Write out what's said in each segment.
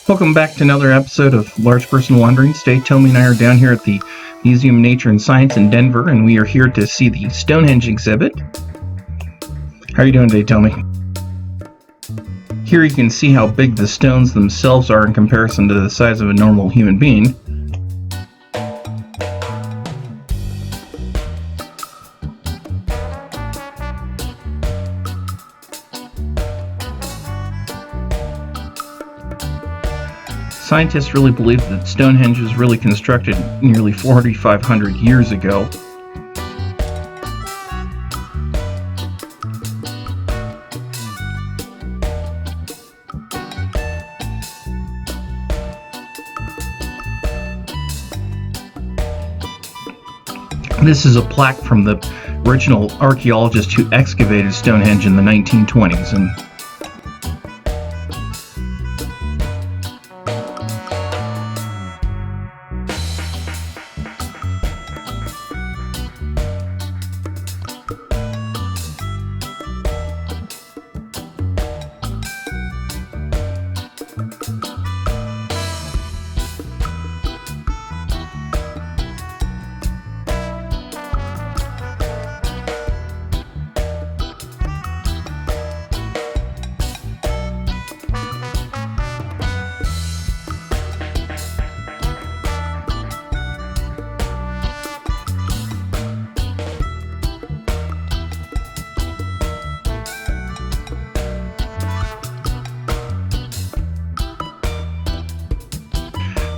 Welcome back to another episode of Large Person Wanderings. Today, Tommy and I are down here at the Museum of Nature and Science in Denver, and we are here to see the Stonehenge exhibit. How are you doing today, Tommy? Here you can see how big the stones themselves are in comparison to the size of a normal human being. Scientists really believe that Stonehenge was really constructed nearly 4,500 years ago. This is a plaque from the original archaeologist who excavated Stonehenge in the 1920s.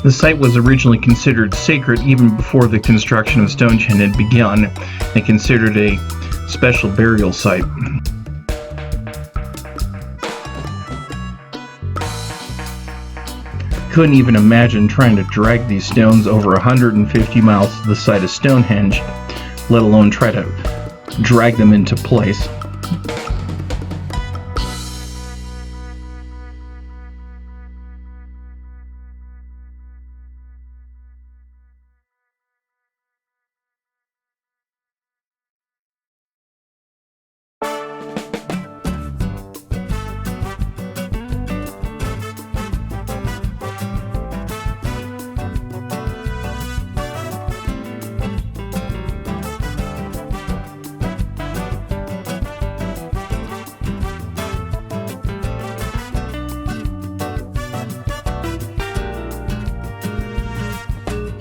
The site was originally considered sacred even before the construction of Stonehenge had begun, and considered a special burial site. Couldn't even imagine trying to drag these stones over 150 miles to the site of Stonehenge, let alone try to drag them into place.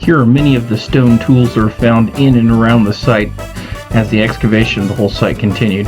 Here are many of the stone tools that are found in and around the site as the excavation of the whole site continued.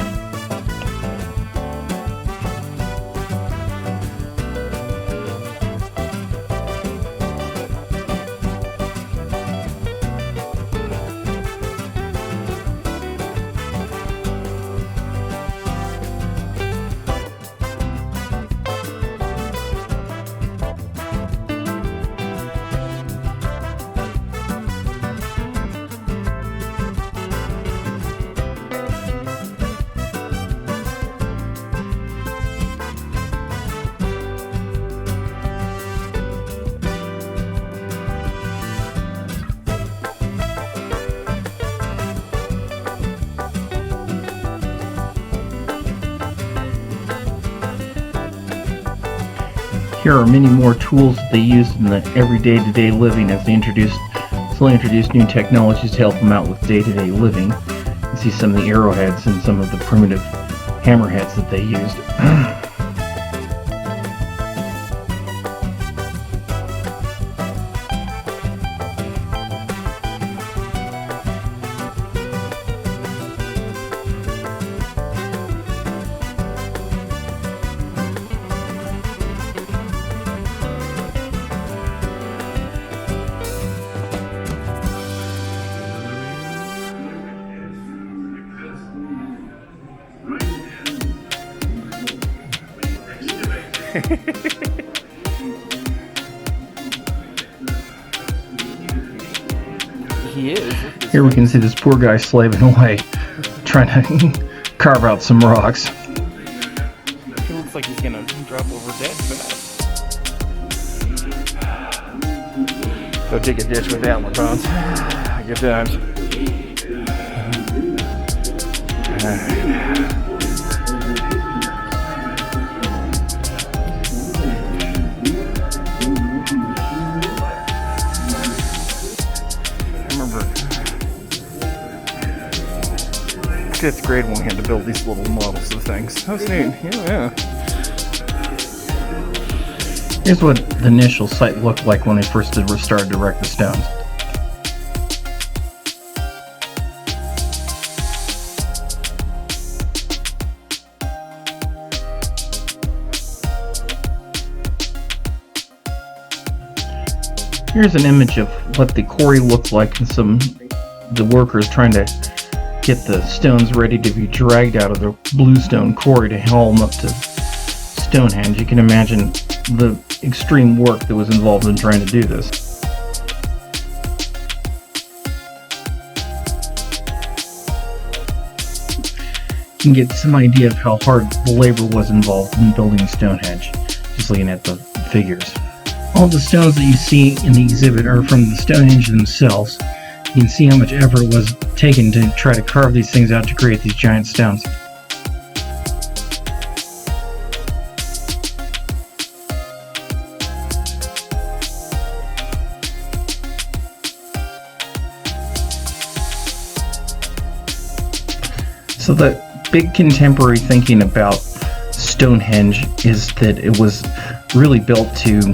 Here are many more tools that they use in the everyday living as they slowly introduce new technologies to help them out with day-to-day living. You can see some of the arrowheads and some of the primitive hammerheads that they used. He is. Here we can see this poor guy slaving away, trying to carve out some rocks. He looks like he's gonna drop over dead fast. Go dig a ditch with antler bones. Good times. fifth grade when we had to build these little models of things. That was neat. Yeah. Here's what the initial site looked like when they first started to erect the stones. Here's an image of what the quarry looked like and the workers trying to get the stones ready to be dragged out of the bluestone quarry to haul them up to Stonehenge. You can imagine the extreme work that was involved in trying to do this. You can get some idea of how hard the labor was involved in building Stonehenge, just looking at the figures. All the stones that you see in the exhibit are from the Stonehenge themselves. You can see how much effort was taken to try to carve these things out to create these giant stones. So the big contemporary thinking about Stonehenge is that it was really built to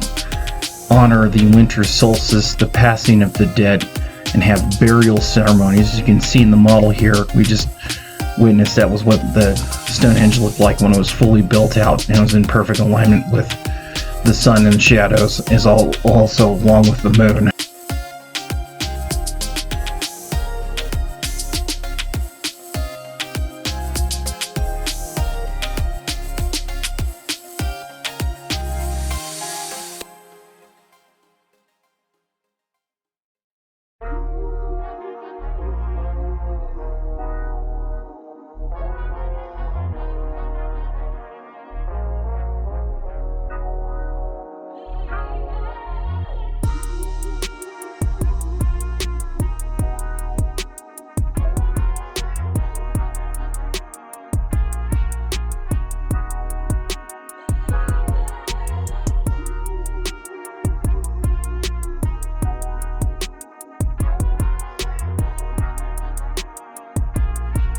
honor the winter solstice, the passing of the dead, and have burial ceremonies. As you can see in the model here, we just witnessed that was what the Stonehenge looked like when it was fully built out and it was in perfect alignment with the sun and shadows, also along with the moon.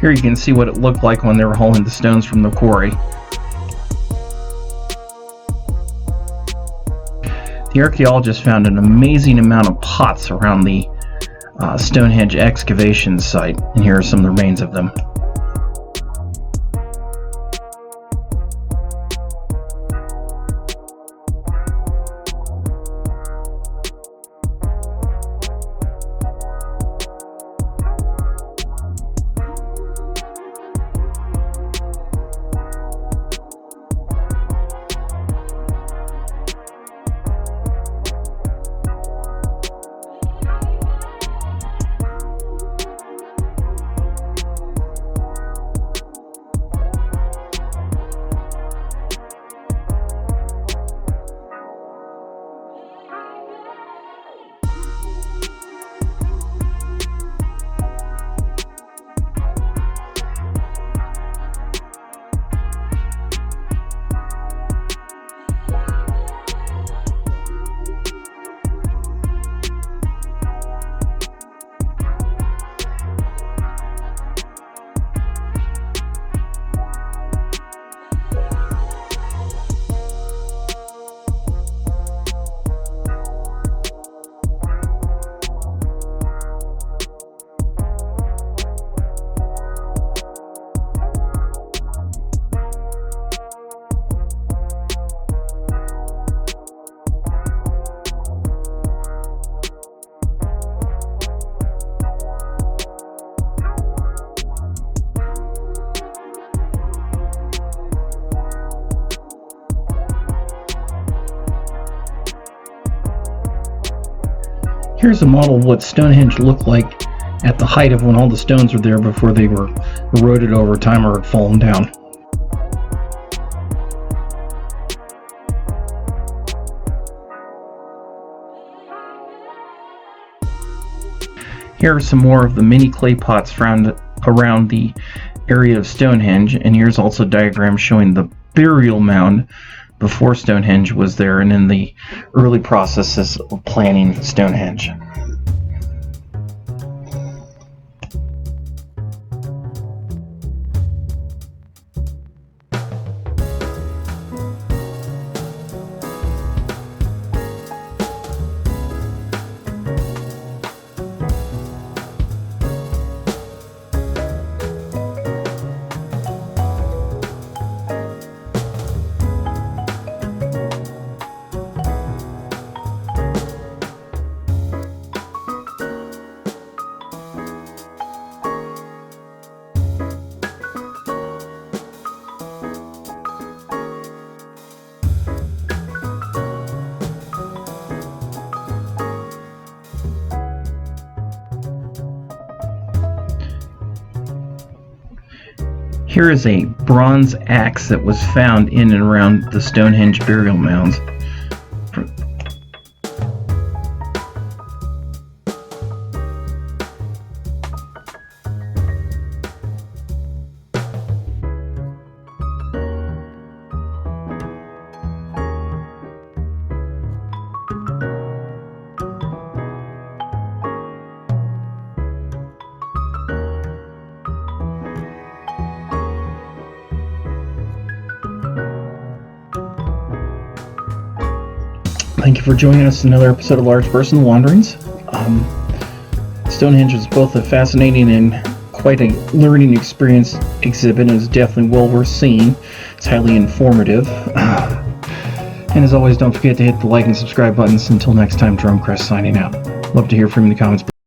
Here you can see what it looked like when they were hauling the stones from the quarry. The archaeologists found an amazing amount of pots around the Stonehenge excavation site, and here are some of the remains of them. Here's a model of what Stonehenge looked like at the height of when all the stones were there before they were eroded over time or had fallen down. Here are some more of the mini clay pots found around the area of Stonehenge, and here's also a diagram showing the burial mound before Stonehenge was there and in the early processes of planning Stonehenge. Here is a bronze axe that was found in and around the Stonehenge burial mounds. Thank you for joining us in another episode of Large Personal Wanderings. Stonehenge is both a fascinating and quite a learning experience exhibit, and is definitely well worth seeing. It's highly informative. And as always, don't forget to hit the like and subscribe buttons. Until next time, Drumcrest signing out. Love to hear from you in the comments below.